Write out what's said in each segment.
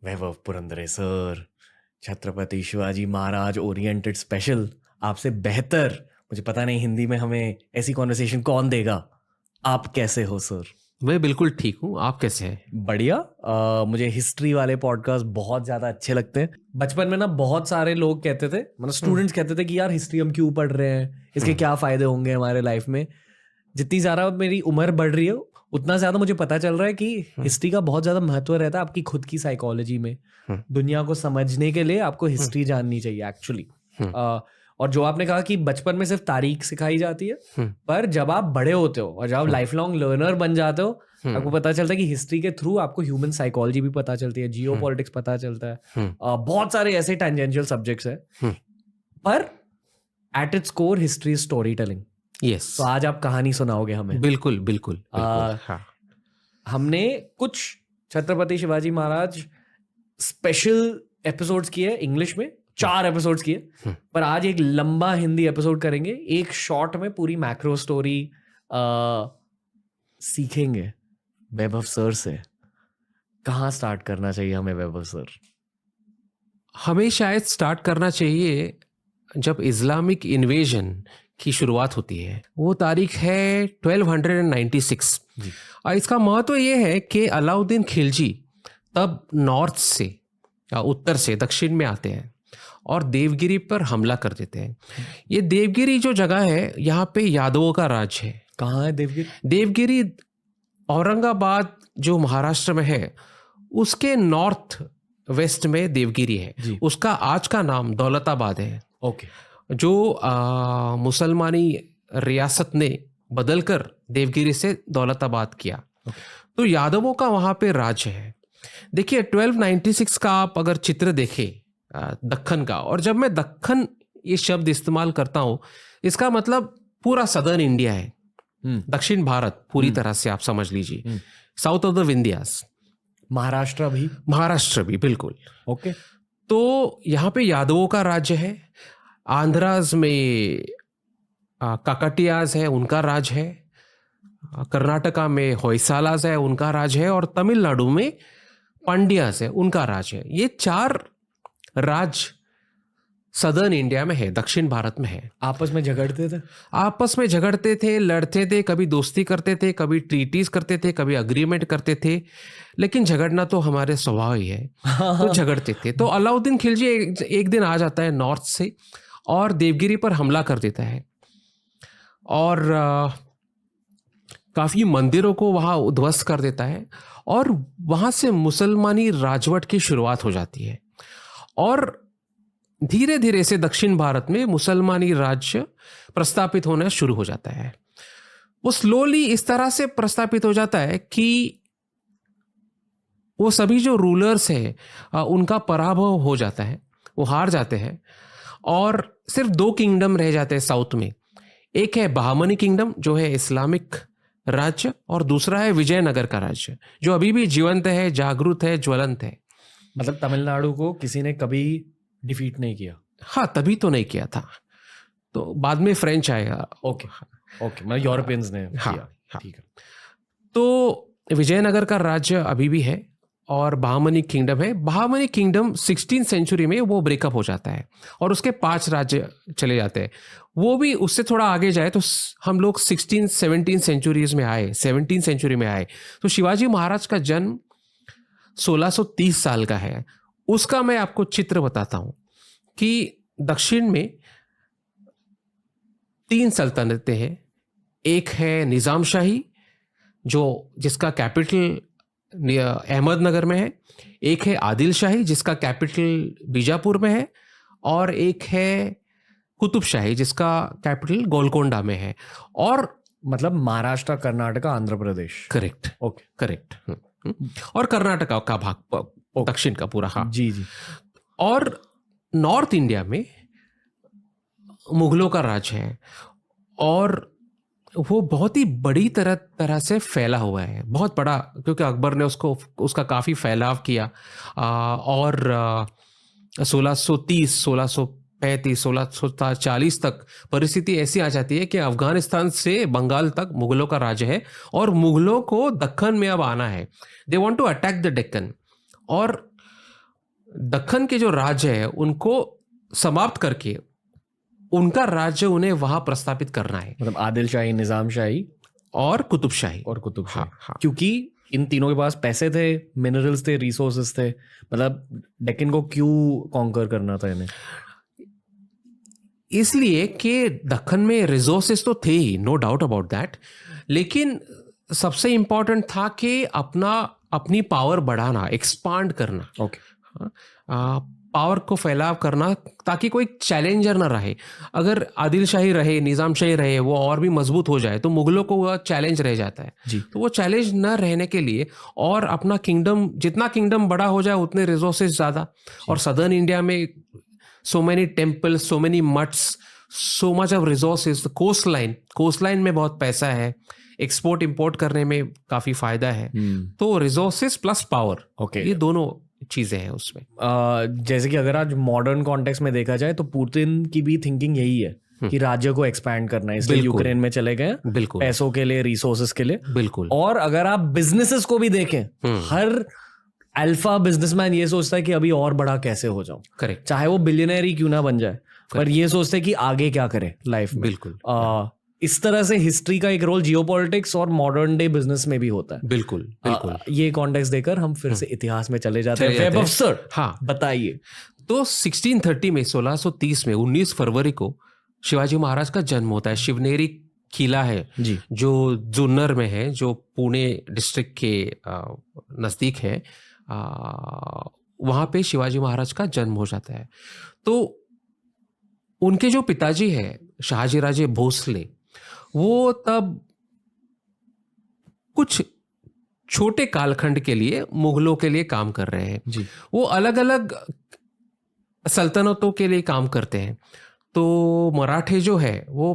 वैभव Purandare sir, Chhatrapati Shivaji Maharaj oriented special, आपसे बेहतर मुझे पता नहीं हिंदी में हमें ऐसी कॉन्वर्सेशन कौन देगा। आप कैसे हो सर? मैं बिल्कुल ठीक हूँ। आप कैसे हैं? बढ़िया। मुझे हिस्ट्री वाले पॉडकास्ट बहुत ज़्यादा अच्छे लगते हैं। बचपन में ना बहुत सारे लोग कहते थे, मतलब स्टूडेंट्स कहते थे कि यार हिस्ट्री हम क्यों पढ़ रहे हैं, इसके क्या फ़ायदे होंगे हमारे लाइफ में। जितनी ज़्यादा मेरी उम्र बढ़ रही है उतना ज़्यादा मुझे पता चल रहा है कि हिस्ट्री का बहुत ज़्यादा महत्व रहता है आपकी खुद की साइकोलॉजी में। दुनिया को समझने के लिए आपको हिस्ट्री जाननी चाहिए एक्चुअली। और जो आपने कहा कि बचपन में सिर्फ तारीख सिखाई जाती है, पर जब आप बड़े होते हो और जब आप लाइफ लॉन्ग लर्नर बन जाते हो, आपको पता चलता है कि हिस्ट्री के थ्रू आपको ह्यूमन साइकोलॉजी भी पता चलती है, जियो पॉलिटिक्स पता चलता है, बहुत सारे ऐसे टेंजेंशियल सब्जेक्ट्स हैं। पर at its core history story telling. Yes, तो आज आप कहानी सुनाओगे हमें। बिल्कुल बिल्कुल बिल्कुल। हाँ। हमने कुछ छत्रपति शिवाजी महाराज स्पेशल एपिसोड्स किए इंग्लिश में, 4 एपिसोड्स किए, पर आज एक लंबा हिंदी एपिसोड करेंगे। एक शॉर्ट में पूरी मैक्रो स्टोरी सीखेंगे वैभव सर से। कहाँ स्टार्ट करना चाहिए हमें वैभव सर? हमें शायद स्टार्ट करना चाहिए जब इस्लामिक इन्वेजन की शुरुआत होती है। वो तारीख है 1296। और इसका महत्व ये है कि अलाउद्दीन खिलजी तब नॉर्थ से, उत्तर से दक्षिण में आते हैं और देवगिरी पर हमला कर देते हैं। ये देवगिरी जो जगह है, यहाँ पे यादवों का राज है। कहाँ है देवगिरी? देवगिरी औरंगाबाद जो महाराष्ट्र में है, उसके नॉर्थ वेस्ट में देवगिरी है। उसका आज का नाम दौलताबाद है। ओके। जो मुसलमानी रियासत ने बदलकर देवगिरी से दौलताबाद किया। तो यादवों का वहाँ पे राज है। देखिए 1296 का आप अगर चित्र देखें दक्खन का, और जब मैं दक्खन ये शब्द इस्तेमाल करता हूँ, इसका मतलब पूरा सदर्न इंडिया है, दक्षिण भारत पूरी तरह से आप समझ लीजिए, south of the Vindhyas. Maharashtra भी बिल्कुल। ओके। तो यहाँ पे यादवों का राज्य है। आंध्राज में काकटियाज है, उनका राज है। कर्नाटका में होयसालाज है, उनका राज है। और तमिलनाडु में पांड्याज है, उनका राज है। ये 4 राज सदर्न इंडिया में है, दक्षिण भारत में है। आपस में झगड़ते थे, लड़ते थे, कभी दोस्ती करते थे, कभी ट्रीटीज करते थे, कभी अग्रीमेंट करते थे। लेकिन झगड़ना तो हमारे स्वभाव ही है। तो झगड़ते थे। तो अलाउद्दीन खिलजी एक दिन आ जाता है नॉर्थ से और देवगिरी पर हमला कर देता है और काफी मंदिरों को वहां उद्ध्वस्त कर देता है। और वहां से मुसलमानी राजवट की शुरुआत हो जाती है। और धीरे धीरे से दक्षिण भारत में मुसलमानी राज्य प्रस्थापित होना शुरू हो जाता है। वो स्लोली इस तरह से प्रस्थापित हो जाता है कि वो सभी जो रूलर्स हैं उनका पराभव हो जाता है, वो हार जाते हैं। और सिर्फ 2 किंगडम रह जाते हैं साउथ में। एक है बहामनी किंगडम जो है इस्लामिक राज्य, और दूसरा है विजयनगर का राज्य जो अभी भी जीवंत है, जागरूक है, ज्वलंत है। मतलब तमिलनाडु को किसी ने कभी डिफीट नहीं किया? हाँ, तभी तो नहीं किया था। तो बाद में फ्रेंच आएगा। ओके, मतलब यूरोपियंस ने किया। ठीक है। तो विजयनगर का राज्य अभी भी है और बहामनी किंगडम है। बहामनी किंगडम 16th सेंचुरी में वो ब्रेकअप हो जाता है और उसके 5 राज्य चले जाते हैं। वो भी उससे थोड़ा आगे जाए तो हम लोग 17th सेंचुरी में आए। तो शिवाजी महाराज का जन्म 1630 साल का है। उसका मैं आपको चित्र बताता हूं कि दक्षिण में 3 सल्तनतें हैं। एक है निजाम शाही जिसका कैपिटल अहमदनगर में है। एक है आदिल शाही जिसका कैपिटल बीजापुर में है। और एक है कुतुब शाही जिसका कैपिटल गोलकोंडा में है। और मतलब Maharashtra, Karnataka, Andhra Pradesh. Correct. Okay, correct. और कर्नाटका का भाग दक्षिण का पूरा। हाँ जी। और नॉर्थ इंडिया में मुगलों का राज है और वो बहुत ही बड़ी तरह से फैला हुआ है, बहुत बड़ा, क्योंकि अकबर ने उसका काफी फैलाव किया। और 1630, 1635, 1640 तक परिस्थिति ऐसी आ जाती है कि अफगानिस्तान से बंगाल तक मुगलों का राज है और मुगलों को दक्कन में अब आना है। They want to attack the Deccan. और दक्कन के जो राज्य है उनको समाप्त करके उनका राज्य उन्हें वहां प्रस्तापित करना है, मतलब आदिल शाही, निजाम शाही और कुतुब शाही। हाँ, हाँ। क्योंकि इन तीनों के पास पैसे थे, मिनरल्स थे, रिसोर्सेस थे, मतलब डेक्कन को क्यों कॉन्कर करना था इन्हें? इसलिए कि दक्कन में रिसोर्सेस तो थे ही, नो डाउट अबाउट दैट, लेकिन सबसे इंपॉर्टेंट था कि अपनी पावर बढ़ाना, एक्सपांड करना। ओके। पावर को फैलाव करना ताकि कोई चैलेंजर ना रहे। अगर आदिल शाही रहे, निजाम शाही रहे, वो और भी मजबूत हो जाए तो मुगलों को वह चैलेंज रह जाता है जी। तो वो चैलेंज न रहने के लिए और अपना किंगडम, जितना किंगडम बड़ा हो जाए उतने रिसोर्सेज ज़्यादा। और सदर्न इंडिया में so many temples, so many mutts, so much of resources. Coast line में बहुत पैसा है, एक्सपोर्ट इंपोर्ट करने में काफ़ी फायदा है। तो रिसोर्सेज प्लस पावर, ओके, ये दोनों चीजें हैं उसमें। जैसे कि अगर आज मॉडर्न कॉन्टेक्स्ट में देखा जाए तो पुतिन की भी थिंकिंग यही है कि राज्य को एक्सपैंड करना है, इसलिए यूक्रेन में चले गए, बिल्कुल, पैसों के लिए, रिसोर्सेस के लिए। बिल्कुल। और अगर आप बिजनेसेस को भी देखें, हर अल्फा बिजनेसमैन ये सोचता है कि अभी और बड़ा कैसे हो जाऊं, करेक्ट, चाहे वो बिलियनर ही क्यों ना बन जाए, पर ये सोचते हैं कि आगे क्या करे लाइफ में। बिल्कुल। इस तरह से हिस्ट्री का एक रोल जियोपॉलिटिक्स और मॉडर्न डे बिजनेस में भी होता है। बिल्कुल, बिल्कुल। ये कॉन्टेक्स्ट देकर हम फिर से इतिहास में चले जाते हैं। वेब अफसर, हाँ, बताइए। तो 1630 में, 1630 में 19 फरवरी को शिवाजी महाराज का जन्म होता है। शिवनेरी किला है जी, जो जुन्नर में है, जो पुणे डिस्ट्रिक्ट के नजदीक है, वहां पे शिवाजी महाराज का जन्म हो जाता है। तो उनके जो पिताजी हैं शहाजी राजे भोसले, वो तब कुछ छोटे कालखंड के लिए मुगलों के लिए काम कर रहे हैं जी। वो अलग अलग सल्तनतों के लिए काम करते हैं। तो मराठे जो है वो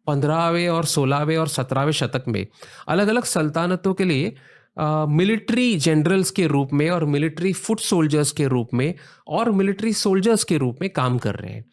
15वें और 16वें और 17वें शतक में अलग अलग सल्तनतों के लिए मिलिट्री जनरल्स के रूप में और मिलिट्री फुट सोल्जर्स के रूप में और मिलिट्री सोल्जर्स के रूप में काम कर रहे हैं।